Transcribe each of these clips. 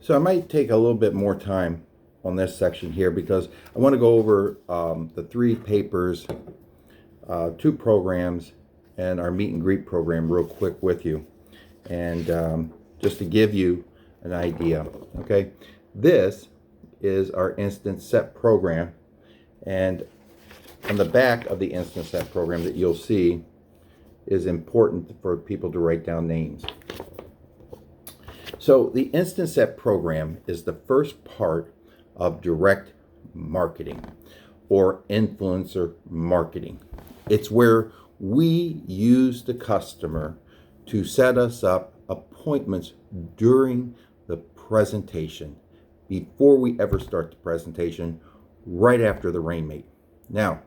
So I might take a little bit more time on this section here because I want to go over the three papers, two programs, and our meet and greet program real quick with you. And just to give you an idea, okay? This is our Instant Set program. And on the back of the Instant Set program that you'll see is important for people to write down names. So the Instant Set program is the first part of direct marketing or influencer marketing. It's where we use the customer to set us up appointments during the presentation, before we ever start the presentation, right after the Rainmate. Now,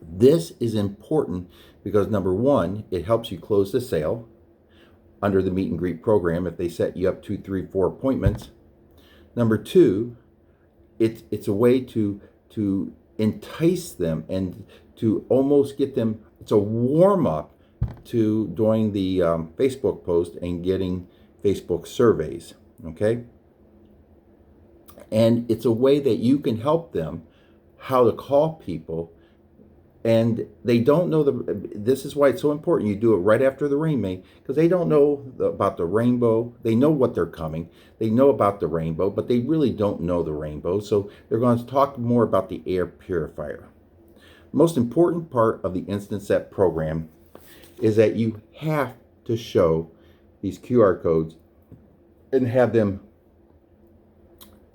this is important because number one, it helps you close the sale under the meet and greet program if they set you up 2, 3, 4 appointments. Number two, it's a way to entice them and to almost get them. It's a warm up to doing the Facebook post and getting Facebook surveys. Okay, and it's a way that you can help them how to call people. And they don't know this is why it's so important you do it right after the Rainmate, because they don't know about the rainbow. They know what they're coming. They know about the rainbow, but they really don't know the rainbow. So they're going to talk more about the air purifier. The most important part of the Instant Set program is that you have to show these QR codes and have them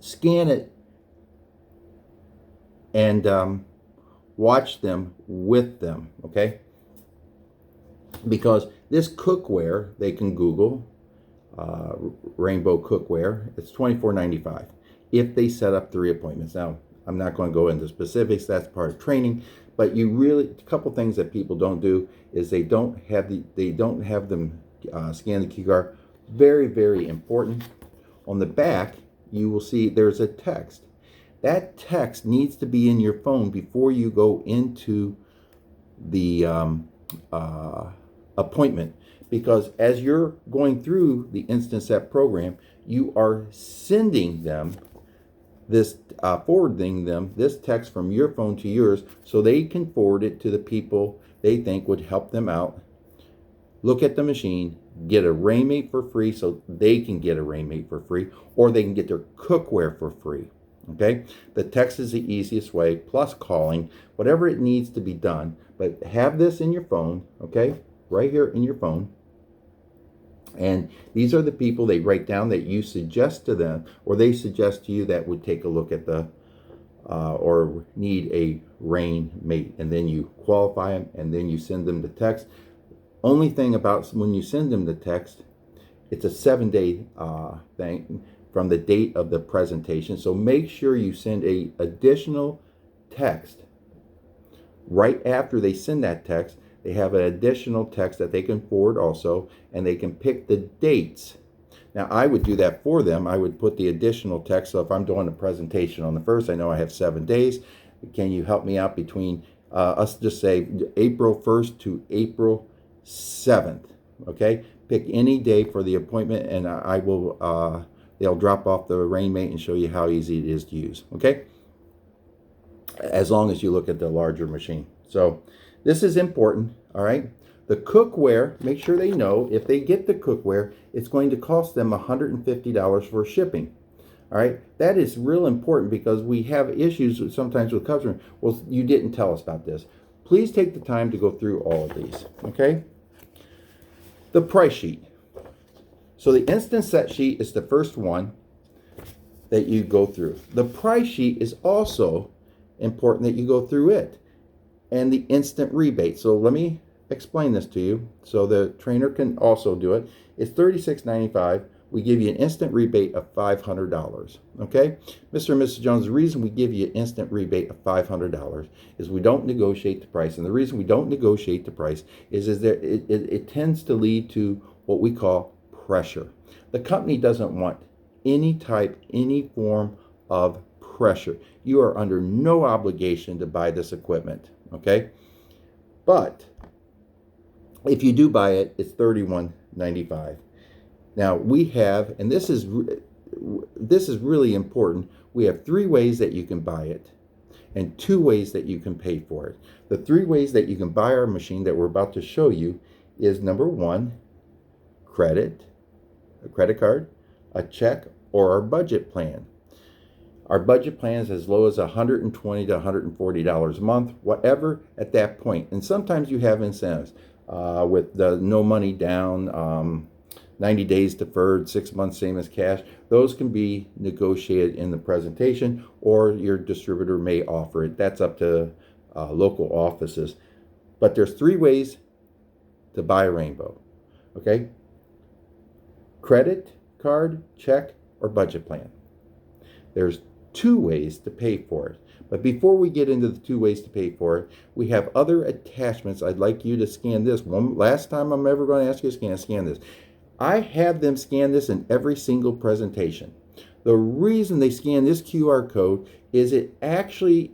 scan it and watch them with them, okay? Because this cookware, they can Google Rainbow Cookware. It's $24.95 if they set up 3 appointments. Now, I'm not going to go into specifics. That's part of training. But you really, a couple things that people don't do is they don't have them scan the QR. Very, very important. On the back, you will see there's a text. That text needs to be in your phone before you go into the appointment, because as you're going through the Instant Set program, you are sending them this, forwarding them this text from your phone to yours so they can forward it to the people they think would help them out. Look at the machine, get a Rainmate for free so they can get a Rainmate for free, or they can get their cookware for free. Okay, the text is the easiest way, plus calling, whatever it needs to be done. But have this in your phone, okay, right here in your phone. And these are the people they write down that you suggest to them, or they suggest to you that would take a look at the, or need a Rainmate. And then you qualify them, and then you send them the text. Only thing about when you send them the text, it's a 7-day thing from the date of the presentation. So make sure you send a additional text right after they send that text. They have an additional text that they can forward also, and they can pick the dates. Now, I would do that for them. I would put the additional text. So if I'm doing a presentation on the 1st, I know I have 7 days. Can you help me out between, us just say April 1st to April 7th, okay? Pick any day for the appointment, and I will, they'll drop off the Rainmate and show you how easy it is to use, okay? As long as you look at the larger machine. So this is important, all right? The cookware, make sure they know if they get the cookware, it's going to cost them $150 for shipping, all right? That is real important because we have issues sometimes with customers. Well, you didn't tell us about this. Please take the time to go through all of these, okay? The price sheet. So the Instant Set sheet is the first one that you go through. The price sheet is also important that you go through it. And the instant rebate. So let me explain this to you so the trainer can also do it. It's $36.95. We give you an instant rebate of $500. Okay? Mr. and Mrs. Jones, the reason we give you an instant rebate of $500 is we don't negotiate the price. And the reason we don't negotiate the price is that it tends to lead to what we call pressure. The company doesn't want any form of pressure. You are under no obligation to buy this equipment, okay? But if you do buy it, it's $31.95. Now we have, and this is really important, we have 3 ways that you can buy it and 2 ways that you can pay for it. The 3 ways that you can buy our machine that we're about to show you is number 1, credit, a credit card, a check, or our budget plan. Our budget plan is as low as $120 to $140 a month, whatever at that point. And sometimes you have incentives with the no money down, 90 days deferred, 6 months same as cash. Those can be negotiated in the presentation, or your distributor may offer it. That's up to local offices. But there's 3 ways to buy a Rainbow, okay? Credit card, check, or budget plan. There's 2 ways to pay for it. But before we get into the 2 ways to pay for it, we have other attachments. I'd like you to scan this. One last time I'm ever going to ask you to scan this. I have them scan this in every single presentation. The reason they scan this QR code is it actually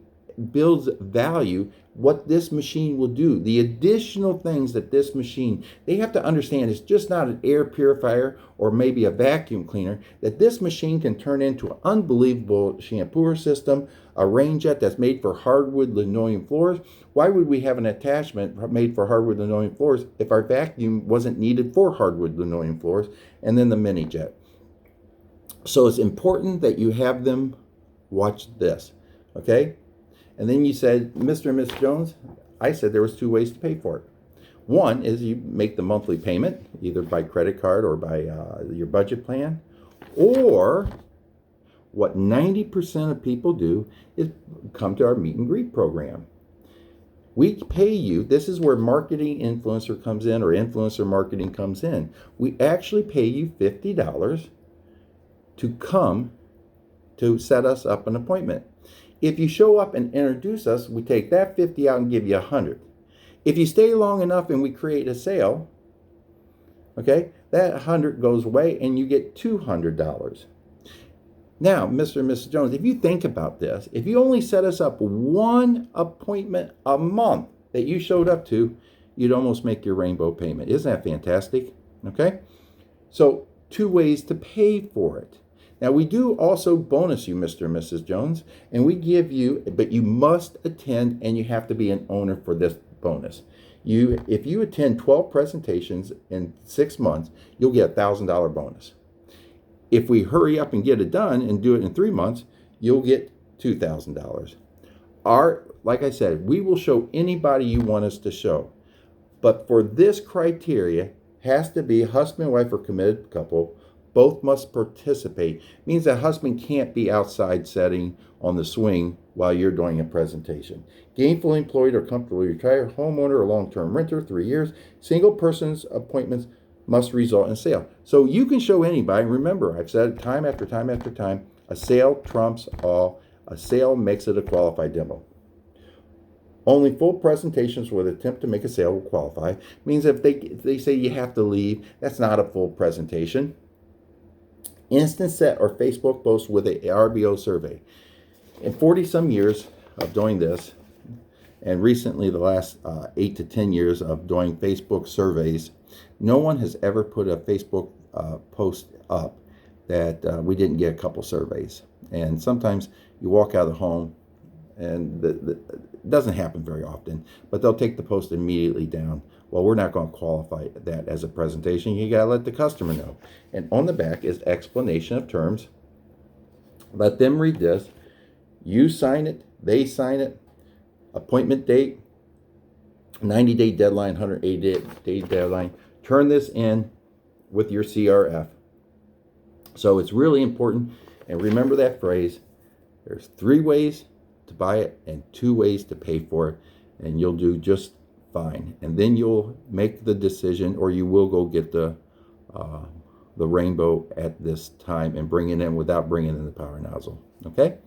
builds value, what this machine will do. The additional things that this machine, they have to understand it's just not an air purifier or maybe a vacuum cleaner, that this machine can turn into an unbelievable shampooer system, a rain jet that's made for hardwood linoleum floors. Why would we have an attachment made for hardwood linoleum floors if our vacuum wasn't needed for hardwood linoleum floors? And then the mini jet. So it's important that you have them watch this, okay? And then you said, Mr. and Miss Jones, I said there was 2 ways to pay for it. One is you make the monthly payment, either by credit card or by your budget plan. Or what 90% of people do is come to our meet and greet program. We pay you, this is where marketing influencer comes in, or influencer marketing comes in. We actually pay you $50 to come to set us up an appointment. If you show up and introduce us, we take that 50 out and give you 100. If you stay long enough and we create a sale, okay, that 100 goes away and you get $200. Now, Mr. and Mrs. Jones, if you think about this, if you only set us up 1 appointment a month that you showed up to, you'd almost make your Rainbow payment. Isn't that fantastic? Okay, so 2 ways to pay for it. Now, we do also bonus you, Mr. and Mrs. Jones, and we give you, but you must attend and you have to be an owner for this bonus. If you attend 12 presentations in 6 months, you'll get a $1,000 bonus. If we hurry up and get it done and do it in 3 months, you'll get $2,000. Like I said, we will show anybody you want us to show. But for this criteria, has to be husband, wife, or committed couple. Both must participate. It means that husband can't be outside setting on the swing while you're doing a presentation. Gainfully employed or comfortably retired, homeowner or long-term renter, 3 years. Single person's appointments must result in sale. So you can show anybody. Remember, I've said time after time after time, a sale trumps all. A sale makes it a qualified demo. Only full presentations with attempt to make a sale will qualify. Means if they say you have to leave, that's not a full presentation. Instant set or Facebook post with a RBO survey. In 40-some years of doing this, and recently the last 8 to 10 years of doing Facebook surveys, no one has ever put a Facebook post up that we didn't get a couple surveys. And sometimes you walk out of the home, and it doesn't happen very often, but they'll take the post immediately down. Well, we're not going to qualify that as a presentation. You got to let the customer know. And on the back is explanation of terms. Let them read this. You sign it. They sign it. Appointment date. 90-day deadline. 180-day deadline. Turn this in with your CRF. So it's really important. And remember that phrase. There's 3 ways to buy it and 2 ways to pay for it. And you'll do just fine. And then you'll make the decision, or you will go get the Rainbow at this time and bring it in without bringing in the power nozzle. Okay?